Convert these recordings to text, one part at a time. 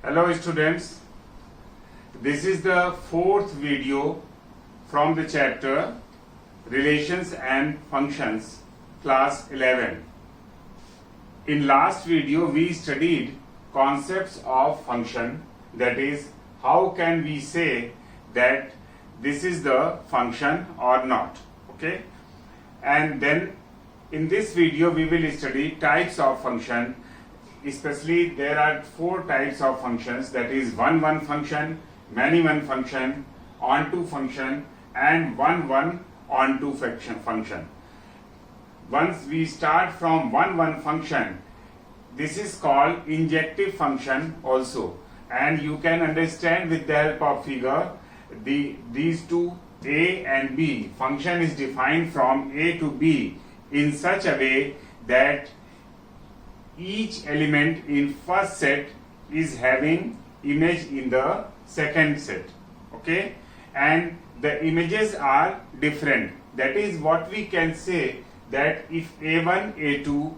Hello students, this is the fourth video from the chapter Relations and Functions, class 11. In last video we studied concepts of function, that is how can we say that this is the function or not, okay? And then in this video we will study types of function. Especially there are four types of functions, that is one-one function, many-one function, onto function and one-one onto function. Once we start from one-one function, this is called injective function also, and you can understand with the help of figure these two a and b. Function is defined from a to b in such a way that each element in first set is having image in the second set, okay, and the images are different. That is what we can say, that if a1 a2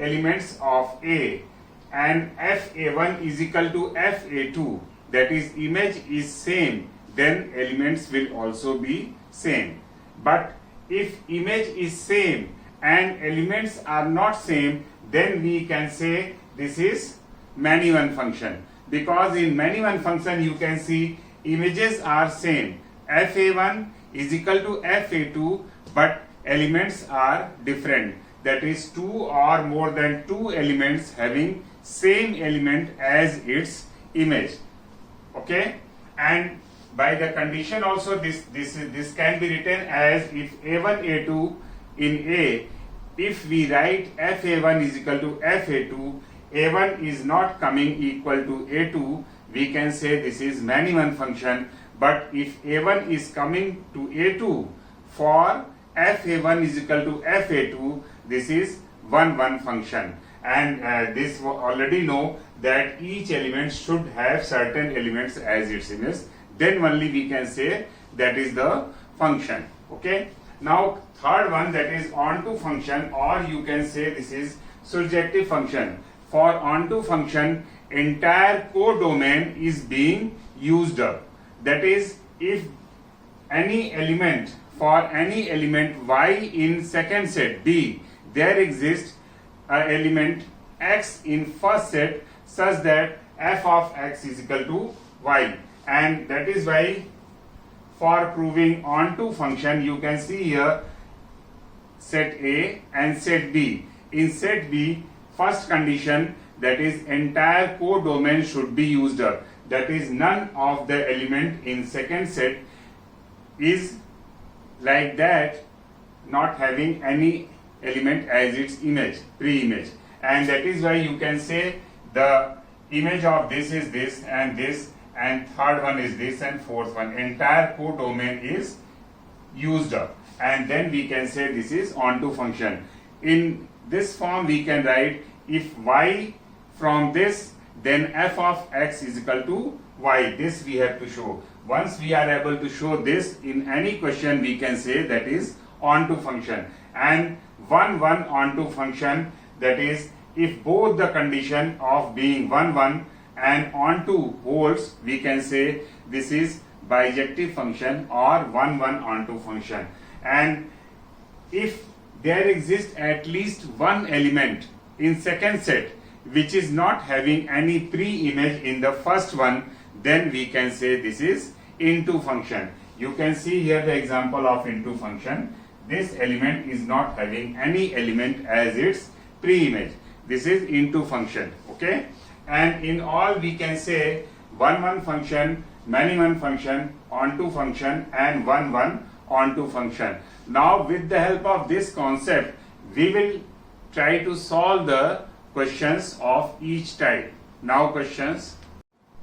elements of a and fa1 is equal to fa2, that is image is same, then elements will also be same. But if image is same and elements are not same, then we can say this is many-one function, because in many-one function you can see images are same, fa1 is equal to fa2, but elements are different, that is two or more than two elements having same element as its image, okay. And by the condition also this can be written as if a1 a2 in a, if we write fa1 is equal to fa2, a1 is not coming equal to a2, we can say this is many-one function. But if a1 is coming to a2, for fa1 is equal to fa2, this is one-one function. And this already know that each element should have certain elements as its image, then only we can say that is the function, okay. Now third one, that is onto function, or you can say this is surjective function. For onto function, entire codomain is being used up. That is, if any element, for any element y in second set b, there exists an element x in first set such that f of x is equal to y, and that is why for proving onto function you can see here set A and set B. In set B, first condition, that is entire codomain should be used up, that is none of the element in second set is like that, not having any element as its image, pre-image, and that is why you can say the image of this is this, and third one is this, and fourth one, entire codomain is used up, and then we can say this is onto function. In this form we can write if y from this, then f of x is equal to y. This we have to show. Once we are able to show this in any question, we can say that is onto function. And one-one onto function, that is if both the condition of being one-one and onto holds, we can say this is bijective function or one-one onto function. And if there exists at least one element in second set which is not having any pre-image in the first one, then we can say this is into function. You can see here the example of into function. This element is not having any element as its pre-image. This is into function, okay. And in all we can say one-one function, many-one function, onto function, and one-one onto function. Now with the help of this concept, we will try to solve the questions of each type. Now questions.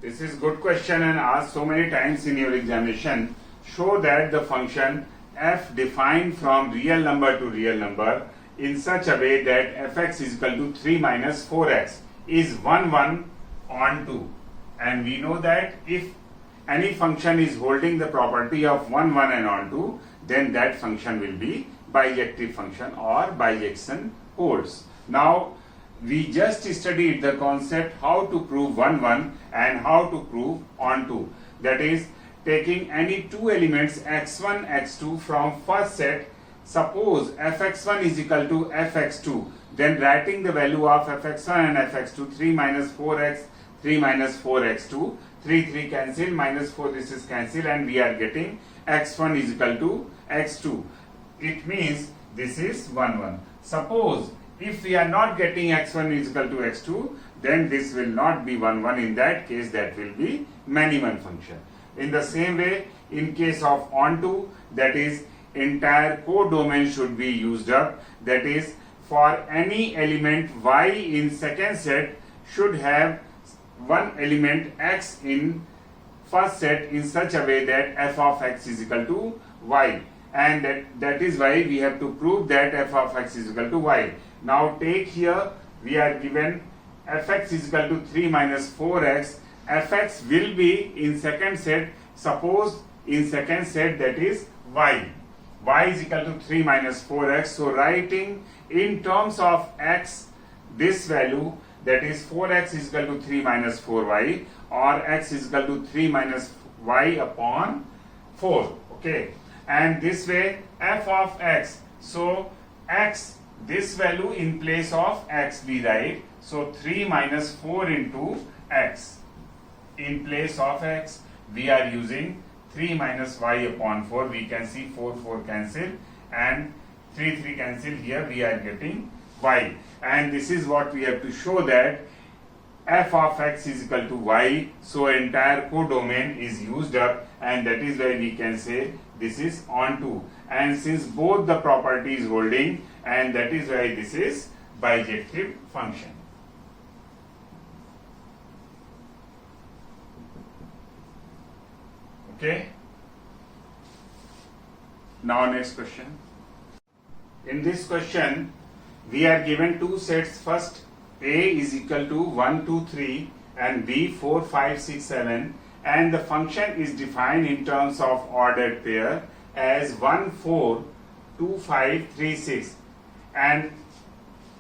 This is good question and asked so many times in your examination. Show that the function f defined from real number to real number in such a way that fx is equal to 3 minus 4x is one-one onto. And we know that if any function is holding the property of one-one and onto, then that function will be bijective function or bijection holds. Now we just studied the concept how to prove 1 1 and how to prove onto. That is, taking any two elements x1 x2 from first set. Suppose fx1 is equal to fx2, then writing the value of fx1 and fx2, 3 minus 4x, 3 minus 4x2, 3 cancel, minus 4 this is cancel, and we are getting x1 is equal to x2. It means this is 1 1. Suppose if we are not getting x1 is equal to x2, then this will not be 1 1. In that case, that will be many-one function. In the same way, in case of onto, that is, entire codomain should be used up. That is, for any element y in second set should have one element x in first set in such a way that f of x is equal to y, and that is why we have to prove that f of x is equal to y. Now take here, we are given fx is equal to 3 minus 4x. fx will be in second set, suppose in second set, that is y is equal to 3 minus 4x. So writing in terms of x this value, that is 4x is equal to 3 minus 4y, or x is equal to 3 minus y upon 4. Okay, and this way f of x, so x, this value in place of x we write, so 3 minus 4 into x. In place of x we are using 3 minus y upon 4. We can see 4 cancel and 3 cancel. Here we are getting y, and this is what we have to show, that f of x is equal to y. So entire codomain is used up, and that is why we can say this is onto. And since both the property is holding, and that is why this is bijective function. Okay. Now next question. In this question, we are given two sets. First, A is equal to 1, 2, 3 and B 4, 5, 6, 7, and the function is defined in terms of ordered pair as 1, 4, 2, 5, 3, 6, and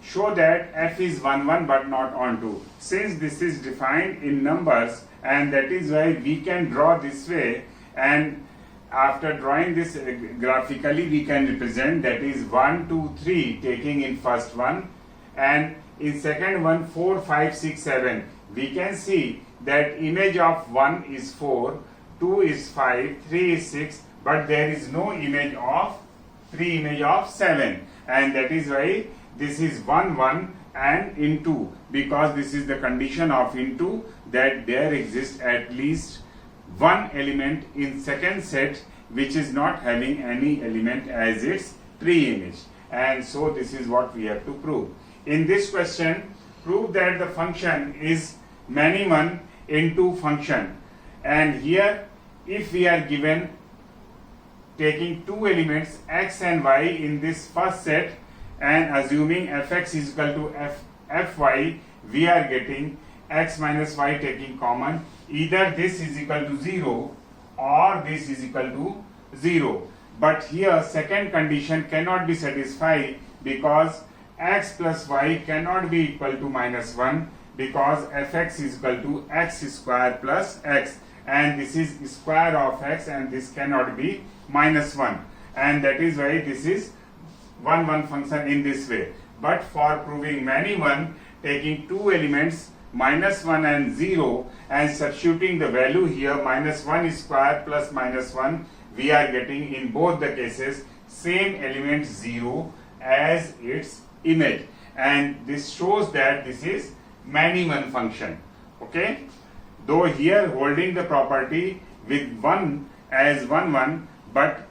show that f is 1, 1 but not onto. Since this is defined in numbers, and that is why we can draw this way, and after drawing this graphically we can represent, that is 1, 2, 3 taking in first one, and in second one 4, 5, 6, 7. We can see that image of 1 is 4, 2 is 5, 3 is 6, but there is no image of 7, and that is why this is 1, 1 and into, because this is the condition of into, that there exists at least one element in second set which is not having any element as its pre-image, and so this is what we have to prove. In this question, prove that the function is many-one into function, and here if we are given taking two elements x and y in this first set and assuming fx is equal to fy, we are getting x minus y taking common, either this is equal to 0 or this is equal to 0. But here second condition cannot be satisfied, because x plus y cannot be equal to minus 1, because fx is equal to x square plus x, and this is square of x, and this cannot be minus 1, and that is why this is 1 1 function in this way. But for proving many-one, taking two elements minus 1 and 0 and substituting the value here, minus 1 square plus minus 1, we are getting in both the cases same element 0 as its image, and this shows that this is many-one function. Okay, though here holding the property with 1 as 1 1, but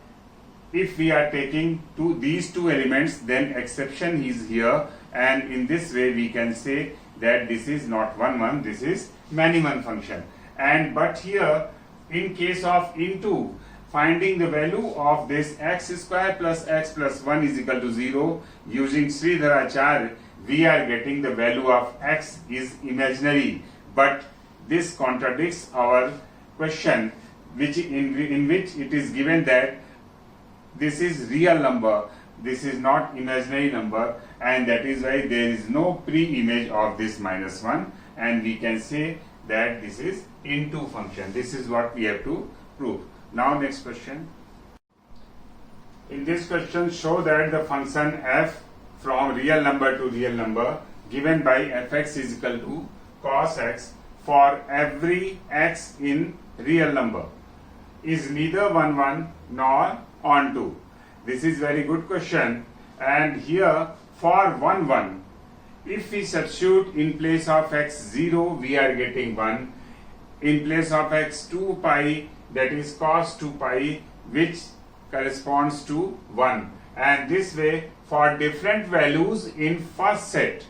if we are taking these two elements, then exception is here, and in this way we can say that this is not 1 1, this is many-one function. And but here in case of into, finding the value of this x square plus x plus 1 is equal to 0, using Sridharacharya, we are getting the value of x is imaginary, but this contradicts our question, which in which it is given that this is real number, this is not imaginary number, and that is why there is no pre-image of this -1, and we can say that this is into function. This is what we have to prove. Now next question. In this question, show that the function f from real number to real number given by fx is equal to cos x for every x in real number is neither 1 1 nor onto. This is very good question, and here for 1 1, if we substitute in place of x 0, we are getting 1. In place of x 2 pi, that is cos 2 pi, which corresponds to 1. And this way, for different values in first set,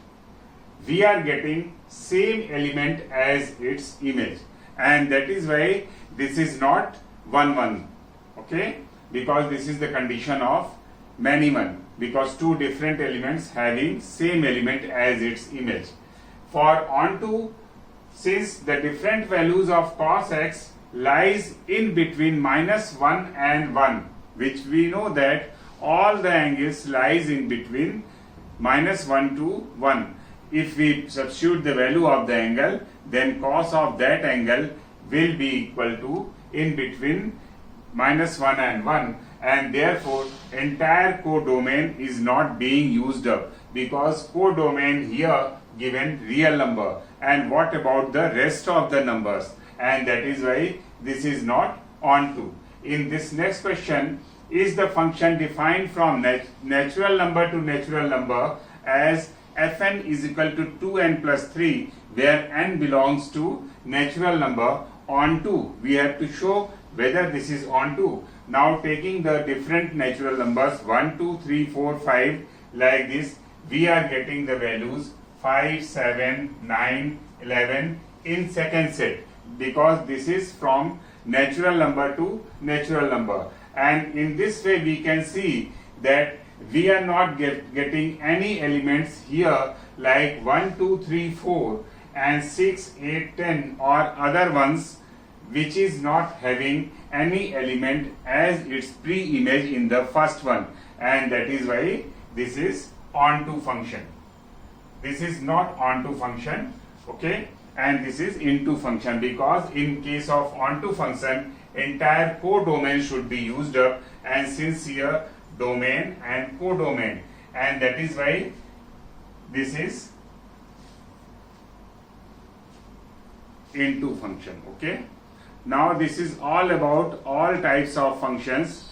we are getting same element as its image, and that is why this is not 1 1, okay, because this is the condition of many-one, because two different elements having same element as its image. For onto, since the different values of cos x lies in between -1 and 1, which we know that all the angles lies in between -1 to 1. If we substitute the value of the angle, then cos of that angle will be equal to in between -1 and 1, and therefore entire codomain is not being used up, because codomain here given real number, and what about the rest of the numbers, and that is why this is not onto. In this next question, is the function defined from natural number to natural number as fn is equal to 2n plus 3, where n belongs to natural number onto. We have to show whether this is onto. Now taking the different natural numbers 1, 2, 3, 4, 5 like this, we are getting the values 5, 7, 9, 11 in second set, because this is from natural number to natural number. And in this way we can see that we are not getting any elements here like 1, 2, 3, 4 and 6, 8, 10 or other ones, which is not having any element as its pre-image in the first one, and that is why this is onto function. This is not onto function, okay, and this is into function, because in case of onto function, entire codomain should be used up, and since here domain and codomain, and that is why this is into function, okay. Now this is all about all types of functions.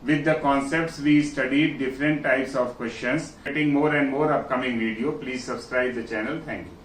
With the concepts we studied different types of questions. Getting more and more upcoming video, please subscribe the channel. Thank you.